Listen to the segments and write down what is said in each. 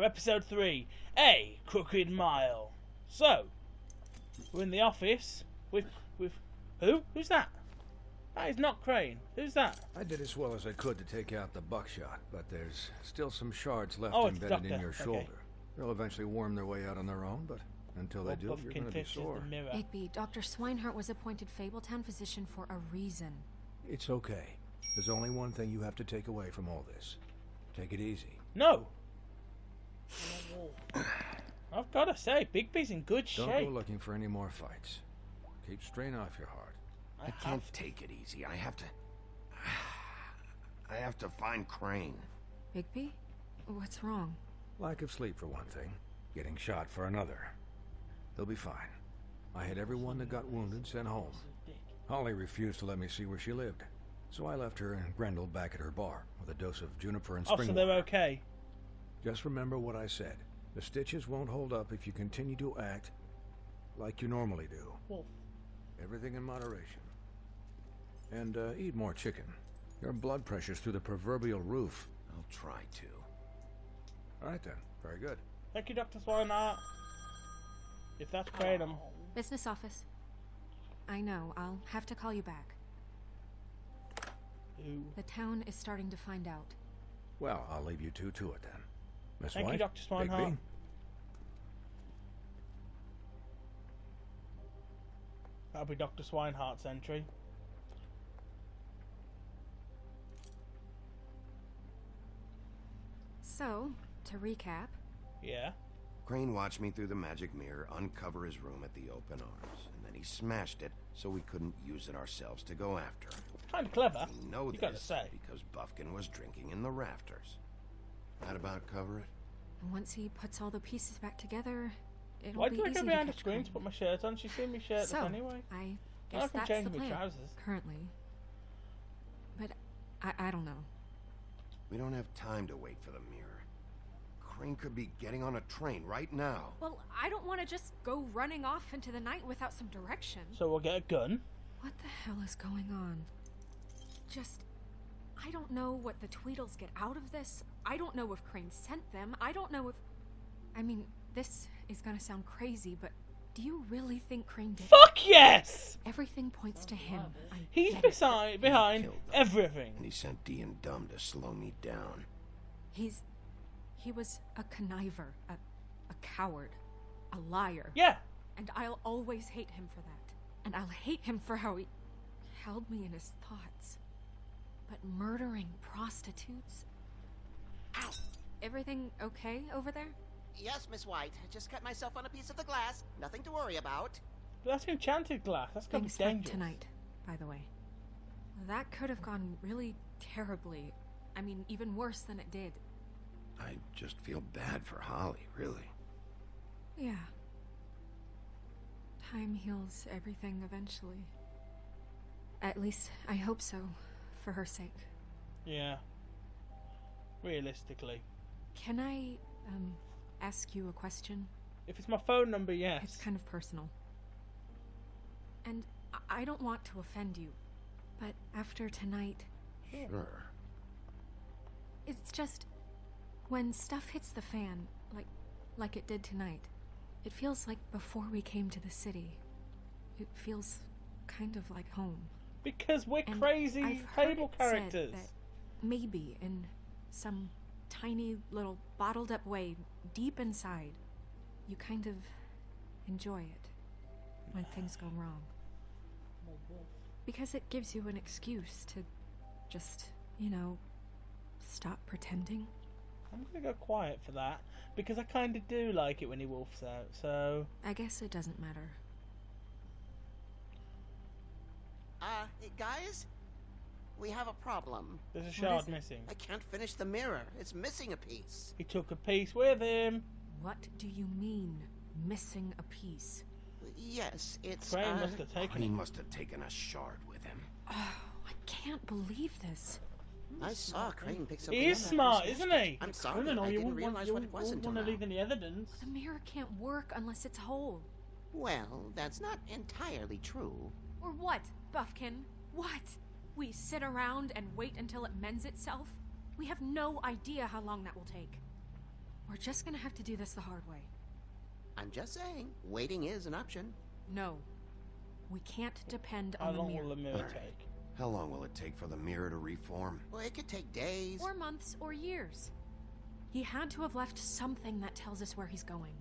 for episode 3, A Crooked Mile. So, we're in the office with who? Who's that? That is not Crane. Who's that? I did as well as I could to take out the buckshot, but there's still some shards left Oh, it's the embedded in doctor. your Okay. shoulder. They'll eventually worm their way out on their own, but until they do, you're Buffkin going to be fishes sore. the mirror. Bigby, Dr. Swinehart was appointed Fabletown physician for a reason. It's okay. There's only one thing you have to take away from all this. Take it easy. No. I've got to say, Bigby's in good Don't shape. go looking for any more fights. Keep strain off your heart. I can't take it easy. I have to find Crane. Bigby? What's wrong? Lack of sleep for one thing. Getting shot for another. He'll be fine. I had everyone that got wounded sent home. Holly refused to let me see where she lived. So I left her and Grendel back at her bar with a dose of juniper and Oh, spring so water. they're okay. Just remember what I said. The stitches won't hold up if you continue to act like you normally do. Wolf. Everything in moderation. And eat more chicken. Your blood pressure's through the proverbial roof. I'll try to. All right then. Very good. Thank you, Dr. Swinehart. If that's Crane, Business office. I know, I'll have to call you back. Ooh. The town is starting to find out. Well, I'll leave you two to it then. Miss Thank you, White, Dr. Swinehart. Bigby? That'll be Dr. Swinehart's entry. So, to recap, Yeah. Crane watched me through the magic mirror uncover his room at the open arms, and then he smashed it so we couldn't use it ourselves to go after him. Kind of clever. We know You gotta this say. because Buffkin was drinking in the rafters. That about cover it? and once he puts all the pieces back together, it'll Why be do I easy go to behind the catch screen Crane. to put my shirt on? She's seen me shirtless So, anyway. I I guess can that's change the my plan, trousers. currently. But I don't know. We don't have time to wait for the mirror. Crane could be getting on a train right now. Well, I don't want to just go running off into the night without some direction. So we'll get a gun. What the hell is going on? I don't know what the Tweedles get out of this. I don't know if Crane sent them. I don't know if... I mean, this is gonna sound crazy, but do you really think Crane did it? Fuck yes! Everything points to him. He's get it. behind killed them. everything. And he sent D and Dumb to slow me down. He was a conniver, a coward, a liar. Yeah. And I'll always hate him for that. And I'll hate him for how he held me in his thoughts. But murdering prostitutes? Ow! Everything okay over there? Yes, Miss White. Just cut myself on a piece of the glass. Nothing to worry about. But that's enchanted glass. That's gonna be Thanks for dangerous. tonight, by the way. That could have gone really terribly. I mean, even worse than it did. I just feel bad for Holly, really. Yeah. Time heals everything eventually. At least, I hope so, for her sake. Yeah. Realistically. Can I, ask you a question? If it's my phone number, yes. It's kind of personal. And I don't want to offend you, but after tonight, Sure. it's just... when stuff hits the fan, like it did tonight, it feels like before we came to the city. It feels kind of like home. Because we're And crazy I've heard fable it said characters. that maybe in some tiny little bottled up way, deep inside, you kind of enjoy it when things go wrong. Because it gives you an excuse to just, stop pretending. I'm gonna go quiet for that. Because I kind of do like it when he wolfs out, so... I guess it doesn't matter. Guys? We have a problem. There's a shard is it? missing. I can't finish the mirror. It's missing a piece. He took a piece with him. What do you mean, missing a piece? Yes, it's, Crane must have taken Crane it. must have taken a shard with him. Oh, I can't believe this. I saw Crane pick something He is up after smart, smashed isn't it. he? I'm sorry. I don't know, I you didn't wouldn't want, realize you what it was wouldn't until want to now. leave any evidence. The mirror can't work unless it's whole. Well, that's not entirely true. Or what, Buffkin? What? We sit around and wait until it mends itself? We have no idea how long that will take. We're just gonna have to do this the hard way. I'm just saying, waiting is an option. No. We can't depend How on the long mirror. will the mirror Alright. take? How long will it take for the mirror to reform? Well, it could take days. Or months, or years. He had to have left something that tells us where he's going.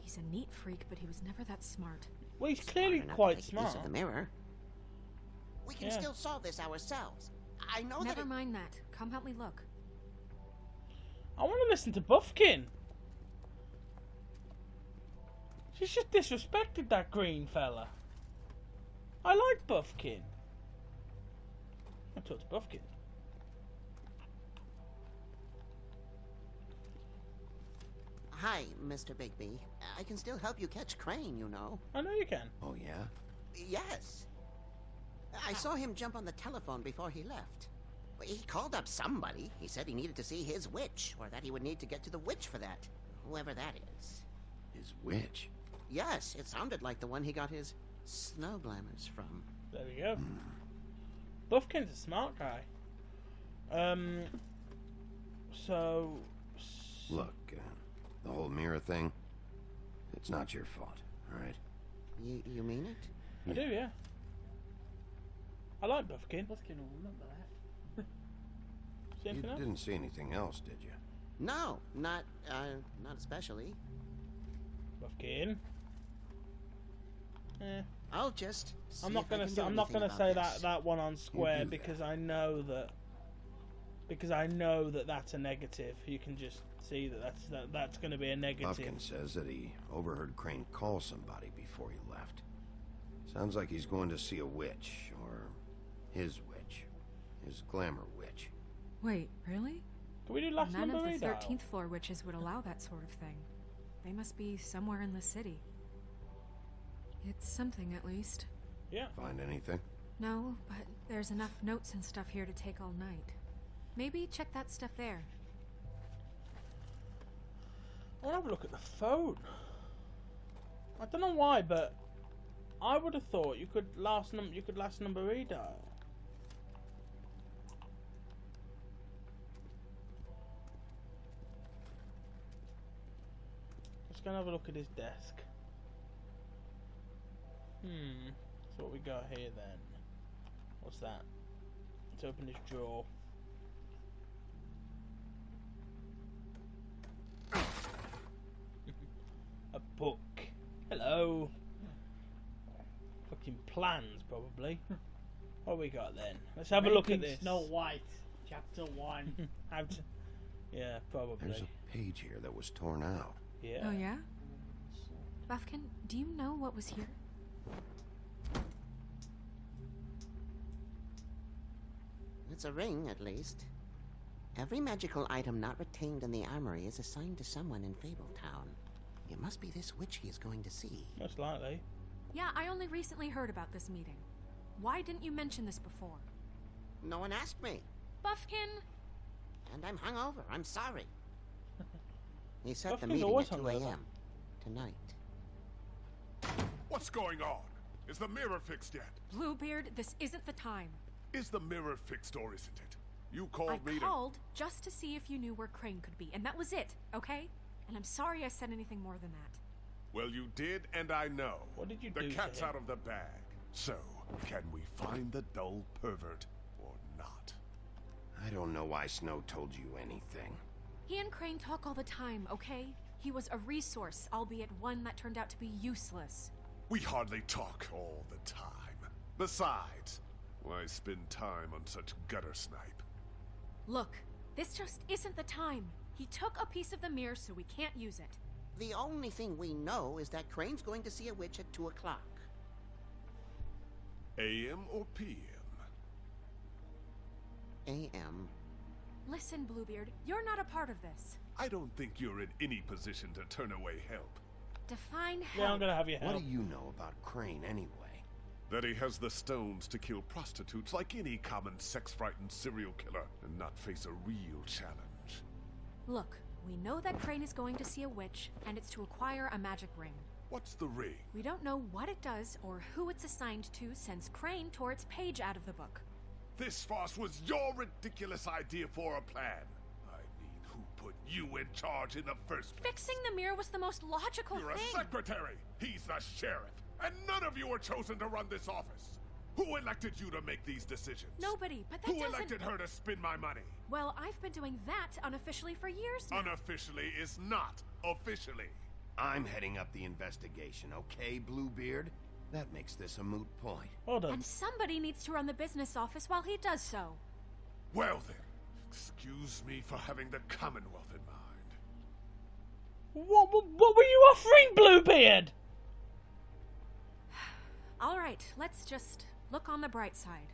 He's a neat freak, but he was never that smart. Well, he's Smart clearly enough to quite take use smart. of the mirror. We can Yeah. still solve this ourselves. I know Never that. mind that. Come help me look. I want to listen to Buffkin. She's just disrespected that green fella. I like Buffkin. I talk to Buffkin. Hi, Mr. Bigby. I can still help you catch Crane, you know. I know you can. Oh, yeah? Yes. I saw him jump on the telephone before he left. He called up somebody. He said he needed to see his witch, or that he would need to get to the witch for that. Whoever that is. His witch? Yes, it sounded like the one he got his snow glamours from. There we go. Buffkin's a smart guy. So... Look, the whole mirror thing, it's not your fault, alright? You mean it? I do, yeah. I like Buffkin. Buffkin will remember that. See You anything else? didn't see anything else, did you? No, not especially. Buffkin. Eh. I'll just. See I'm not if I gonna can say, do I'm not anything gonna about say this. that one on square do because that. I know that that's a negative. You can just see that's going to be a negative. Buffkin says that he overheard Crane call somebody before he left. Sounds like he's going to see a witch, or his witch. His glamour witch. Wait, really? Can we do last None number of the readout? 13th floor witches would allow that sort of thing. They must be somewhere in the city. It's something, at least. Yeah. Find anything? No, but there's enough notes and stuff here to take all night. Maybe check that stuff there. I want to have a look at the phone. I don't know why, but I would have thought you could last number redial. Let's go and have a look at his desk. So what we got here then? What's that? Let's open this drawer. A book. Hello. Fucking plans, probably. What we got then? Let's have a look at Making this. Snow White, Chapter 1. How to... Yeah, probably. There's a page here that was torn out. Yeah. Oh, yeah? Buffkin, do you know what was here? It's a ring, at least. Every magical item not retained in the armory is assigned to someone in Fabletown. It must be this witch he is going to see. Most likely. Yeah, I only recently heard about this meeting. Why didn't you mention this before? No one asked me, Buffkin! and I'm hungover. I'm sorry. He set the Buffkin's meeting always at 2 hungover. a.m. tonight. What's going on? Is the mirror fixed yet? Bluebeard, this isn't the time. Is the mirror fixed or isn't it? You I called me called just to see if you knew where Crane could be, and that was it, okay? And I'm sorry I said anything more than that. Well, you did, and I know. What did you the do to cat's him? out of the bag. So, can we find the dull pervert or not? I don't know why Snow told you anything. He and Crane talk all the time, okay? He was a resource, albeit one that turned out to be useless. We hardly talk all the time. Besides, why spend time on such gutter snipe? Look, this just isn't the time. He took a piece of the mirror, so we can't use it. The only thing we know is that Crane's going to see a witch at 2 o'clock. AM or PM? A.M. Listen, Bluebeard, you're not a part of this. I don't think you're in any position to turn away help. Define Yeah, help. I'm gonna have your What help. do you know about Crane anyway? That he has the stones to kill prostitutes like any common sex-frightened serial killer and not face a real challenge. Look, we know that Crane is going to see a witch, and it's to acquire a magic ring. What's the ring? We don't know what it does or who it's assigned to since Crane tore its page out of the book. This farce was your ridiculous idea for a plan. I mean, who put you in charge in the first place? Fixing the mirror was the most logical You're a thing. secretary. He's the sheriff. And none of you were chosen to run this office. Who elected you to make these decisions? Nobody, but that Who doesn't... elected her to spend my money? Well, I've been doing that unofficially for years now. Unofficially is not officially. I'm heading up the investigation, okay, Bluebeard? That makes this a moot point. Hold on. And somebody needs to run the business office while he does so. Well then, excuse me for having the Commonwealth in mind. What were you offering, Bluebeard? All right, let's just look on the bright side.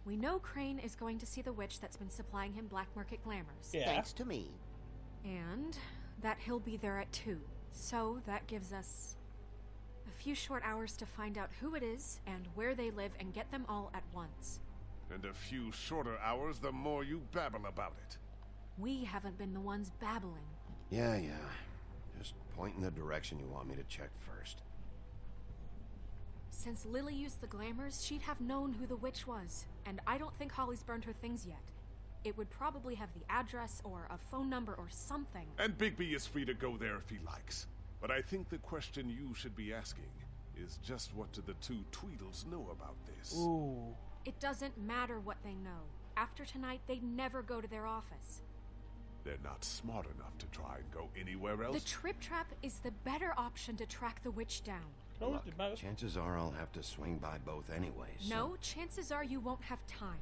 We know Crane is going to see the witch that's been supplying him black market glamours. Yeah. Thanks to me. And that he'll be there at 2. So that gives us a few short hours to find out who it is and where they live and get them all at once. And a few shorter hours, the more you babble about it. We haven't been the ones babbling. Yeah. Just point in the direction you want me to check first. Since Lily used the glamours, she'd have known who the witch was. And I don't think Holly's burned her things yet. It would probably have the address or a phone number or something. And Bigby is free to go there if he likes. But I think the question you should be asking is just what do the two Tweedles know about this? Ooh. It doesn't matter what they know. After tonight, they'd never go to their office. They're not smart enough to try and go anywhere else. The Trip Trap is the better option to track the witch down. Always Look, do both. chances are I'll have to swing by both anyways. so- No, chances are you won't have time.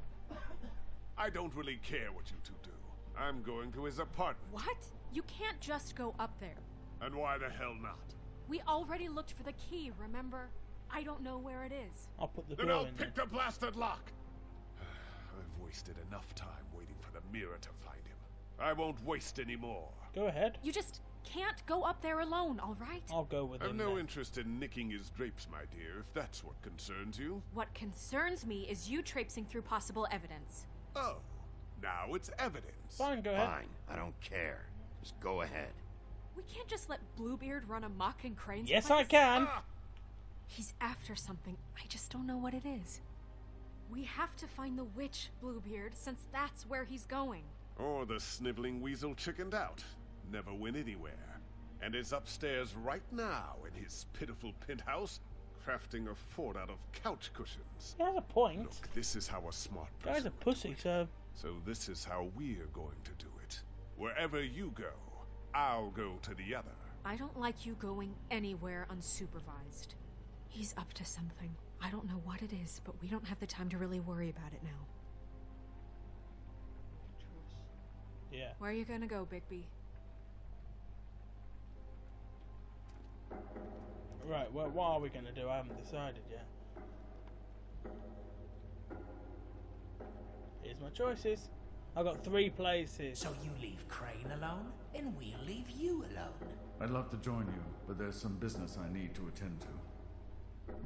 I don't really care what you two do. I'm going to his apartment. What? You can't just go up there. And why the hell not? We already looked for the key, remember? I don't know where it is. I'll put the Then girl I'll in pick there. the blasted lock. I've wasted enough time waiting for the mirror to find him. I won't waste any more. Go ahead. You just can't go up there alone, all right? I'll go with I've him. no then. interest in nicking his drapes, my dear, if that's what concerns you. What concerns me is you traipsing through possible evidence. Oh, now it's evidence. Fine, go ahead. Fine, I don't care. Just go ahead. We can't just let Bluebeard run amok in Crane's Yes, place. I can. Ah! He's after something. I just don't know what it is. We have to find the witch, Bluebeard, since that's where he's going. Or the sniveling weasel chickened out. Never went anywhere. And is upstairs right now in his pitiful penthouse, crafting a fort out of couch cushions. He has a point. Look, this is how a smart Guy's person a pussy, would do so it. So this is how we're going to do it. Wherever you go, I'll go to the other. I don't like you going anywhere unsupervised. He's up to something. I don't know what it is, but we don't have the time to really worry about it now. yeah. Where are you gonna go, Bigby? Right, well, what are we going to do? I haven't decided yet. Here's my choices. I've got 3 places. So you leave Crane alone, and we'll leave you alone. I'd love to join you, but there's some business I need to attend to.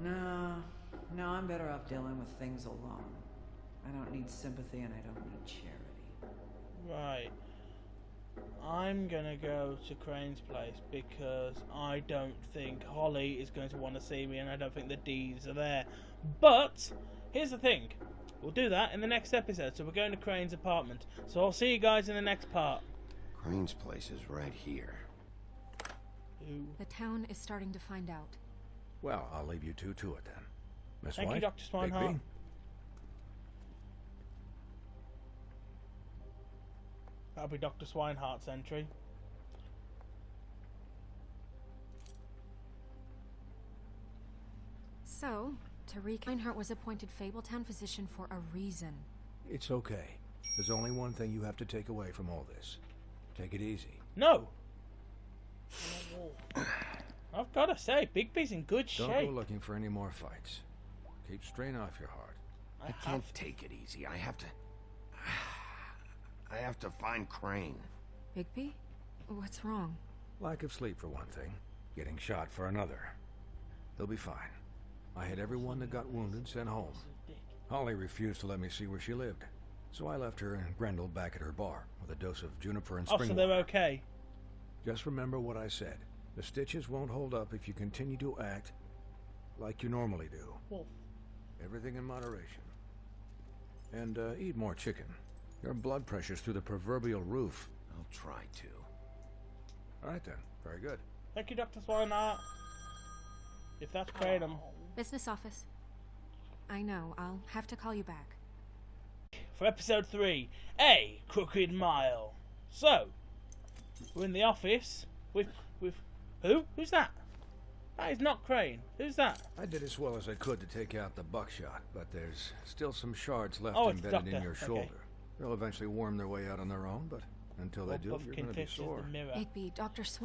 No, I'm better off dealing with things alone. I don't need sympathy and I don't need charity. Right. I'm gonna go to Crane's place because I don't think Holly is going to want to see me and I don't think the D's are there. But, here's the thing. We'll do that in the next episode. So we're going to Crane's apartment. So I'll see you guys in the next part. Crane's place is right here. Ooh. The town is starting to find out. Well, I'll leave you two to it then. Miss Thank you, White, Dr. Swinehart. Bigby? That'll be Dr. Swinehart's entry. So, Tariq Einhart was appointed Fabletown physician for a reason. It's okay. There's only one thing you have to take away from all this. Take it easy. No! I've got to say, Bigby's in good Don't shape. go looking for any more fights. Keep strain off your heart. I can't take it easy. I have to find Crane. Bigby? What's wrong? Lack of sleep for one thing. Getting shot for another. He'll be fine. I had everyone that got wounded sent home. Holly refused to let me see where she lived. So I left her and Grendel back at her bar with a dose of juniper and Oh, spring so water. they're okay. Just remember what I said. The stitches won't hold up if you continue to act like you normally do. Wolf. Everything in moderation. And eat more chicken. Your blood pressure's through the proverbial roof. I'll try to. Alright then, very good. Thank you, Dr. Swinehart. If that's Kratom. Business office. I know, I'll have to call you back. For episode 3, A Crooked Mile. So, we're in the office with who? Who's that? That is not Crane. Who's that? I did as well as I could to take out the buckshot, but there's still some shards left Oh, it's the embedded in doctor. your Okay. shoulder. They'll eventually worm their way out on their own, but until they do, you're Buffkin going to be Fish is sore. the mirror. It'd be Dr. Swan.